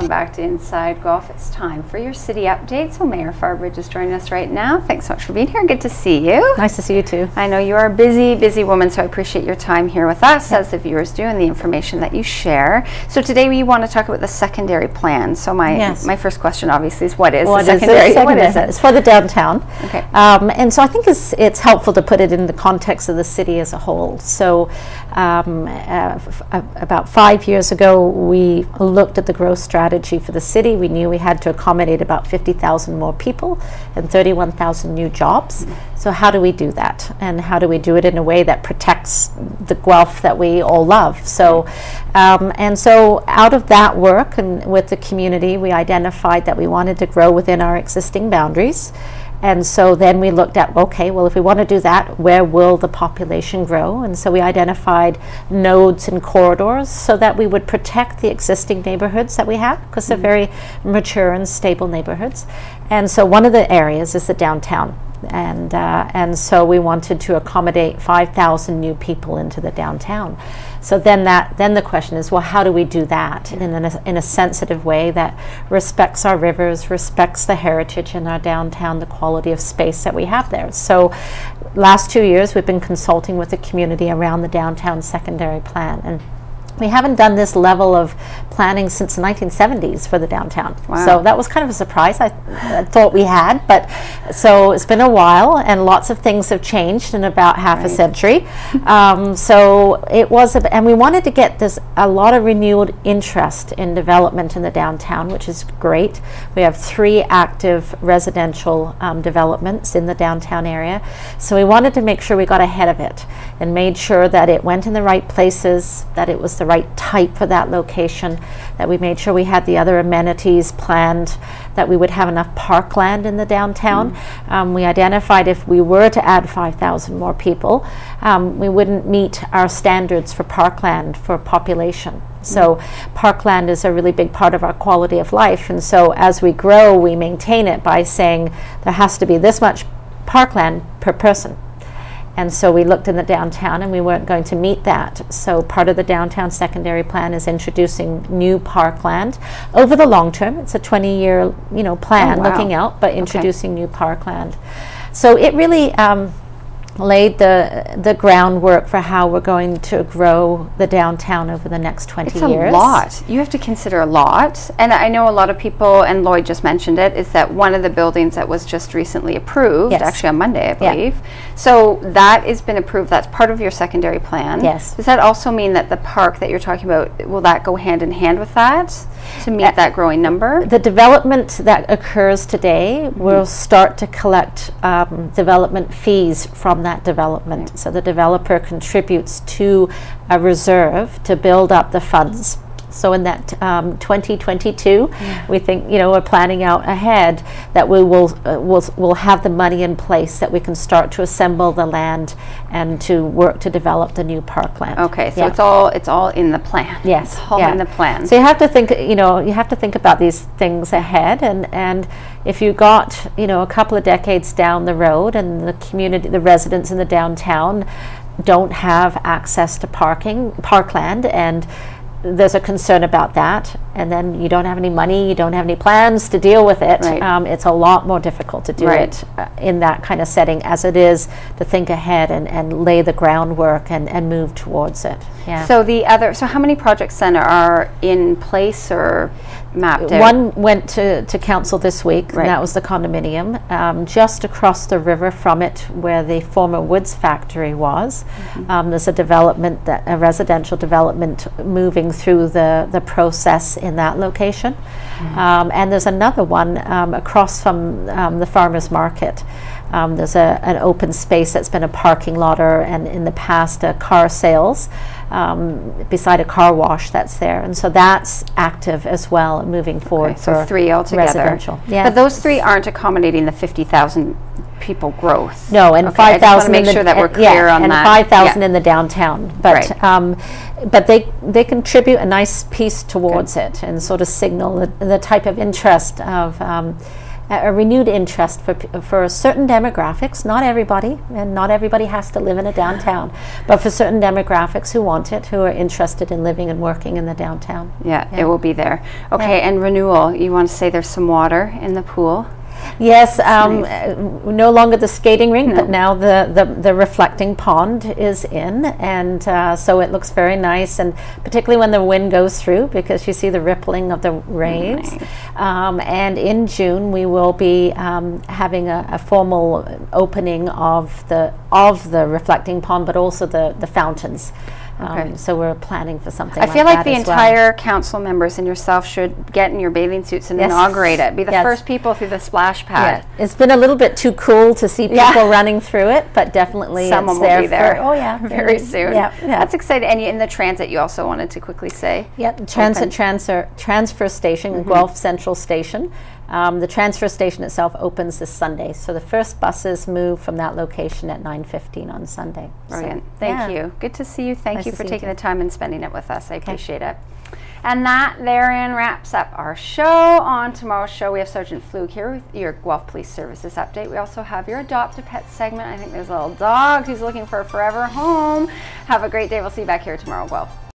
welcome back to Inside Guelph. It's time for your city update. So Mayor Farbridge is joining us right now. Thanks so much for being here. Good to see you. Nice to see you too. I know you are a busy woman, so I appreciate your time here with us, as the viewers do, and the information that you share. So today we want to talk about the secondary plan. So my first question obviously is, what is the secondary? What is it? It's for the downtown. Okay. And so I think it's helpful to put it in the context of the city as a whole. So about 5 years ago, we looked at the growth strategy for the city. We knew we had to accommodate about 50,000 more people and 31,000 new jobs. So how do we do that? And how do we do it in a way that protects the Guelph that we all love? So, and so out of that work and with the community, we identified that we wanted to grow within our existing boundaries. And so then we looked at, okay, well, if we want to do that, where will the population grow? And so we identified nodes and corridors so that we would protect the existing neighborhoods that we have, because they're very mature and stable neighborhoods. And so one of the areas is the downtown. And so we wanted to accommodate 5,000 new people into the downtown. So then the question is, well, how do we do that in a sensitive way that respects our rivers, respects the heritage in our downtown, the quality of space that we have there? So last 2 years we've been consulting with the community around the downtown secondary plan, and we haven't done this level of planning since the 1970s for the downtown. Wow. So that was kind of a surprise. I thought we had, but so it's been a while, and lots of things have changed in about half a century. So it was, and we wanted to get a lot of renewed interest in development in the downtown, which is great. We have 3 active residential developments in the downtown area. So we wanted to make sure we got ahead of it and made sure that it went in the right places, that it was the right type for that location, that we made sure we had the other amenities planned, that we would have enough parkland in the downtown. We identified if we were to add 5,000 more people, we wouldn't meet our standards for parkland for population. So parkland is a really big part of our quality of life, and so as we grow, we maintain it by saying there has to be this much parkland per person. And so we looked in the downtown and we weren't going to meet that. So part of the downtown secondary plan is introducing new parkland over the long term. It's a 20-year plan looking out, but introducing new parkland. So it really laid the groundwork for how we're going to grow the downtown over the next 20 years. It's a lot. You have to consider a lot. And I know a lot of people, and Lloyd just mentioned it, is that one of the buildings that was just recently approved, actually on Monday, I believe. So that has been approved. That's part of your secondary plan. Yes. Does that also mean that the park that you're talking about, will that go hand in hand with that to meet that growing number? The development that occurs today will start to collect development fees from that development. So the developer contributes to a reserve to build up the funds. So in that 2022, we think, we're planning out ahead that we will have the money in place that we can start to assemble the land and to work to develop the new parkland. Okay, so it's all in the plan. Yes, it's all in the plan. So you have to think, you have to think about these things ahead, and if you got, a couple of decades down the road, and the community, the residents in the downtown don't have access to parkland, and there's a concern about that, and then you don't have any money, you don't have any plans to deal with it. It's a lot more difficult to do it in that kind of setting as it is to think ahead and lay the groundwork and move towards it. So how many projects then are in place or mapped out? One went to council this week, and that was the condominium. Just across the river from it, where the former Woods factory was, there's a residential development moving through the process in that location. And there's another one across from the farmers market. There's an open space that's been a parking lot, and in the past car sales beside a car wash that's there, and so that's active as well, moving forward. So 3 altogether. Residential. But those 3 aren't accommodating the 50,000 people growth. No, and 5,000. I just want to make sure that we're clear on and that. 5,000 in the downtown, but they contribute a nice piece towards it, and sort of signal the type of interest of a renewed interest for certain demographics, not everybody, and not everybody has to live in a downtown, but for certain demographics who want it, who are interested in living and working in the downtown. Yeah, it will be there. Okay, and renewal, you want to say there's some water in the pool? Yes, no longer the skating rink, but now the reflecting pond is in, and so it looks very nice, and particularly when the wind goes through, because you see the rippling of the waves. Nice. And in June we will be having a formal opening of the reflecting pond, but also the fountains. Okay. So we're planning for something like that. I feel like the entire council members and yourself should get in your bathing suits and inaugurate it. Be the first people through the splash pad. Yeah. It's been a little bit too cool to see people running through it, but definitely someone will be there. Very soon. Yeah. That's exciting. And in the transit, you also wanted to quickly say. Yep, transit transfer station, Guelph Central Station. The transfer station itself opens this Sunday, so the first buses move from that location at 9:15 on Sunday. Brilliant. So, thank you. Good to see you. Thank you for taking the time and spending it with us. I appreciate it. And that therein wraps up our show. On tomorrow's show, we have Sergeant Flug here with your Guelph Police Services update. We also have your Adopt a Pet segment. I think there's a little dog who's looking for a forever home. Have a great day. We'll see you back here tomorrow, Guelph.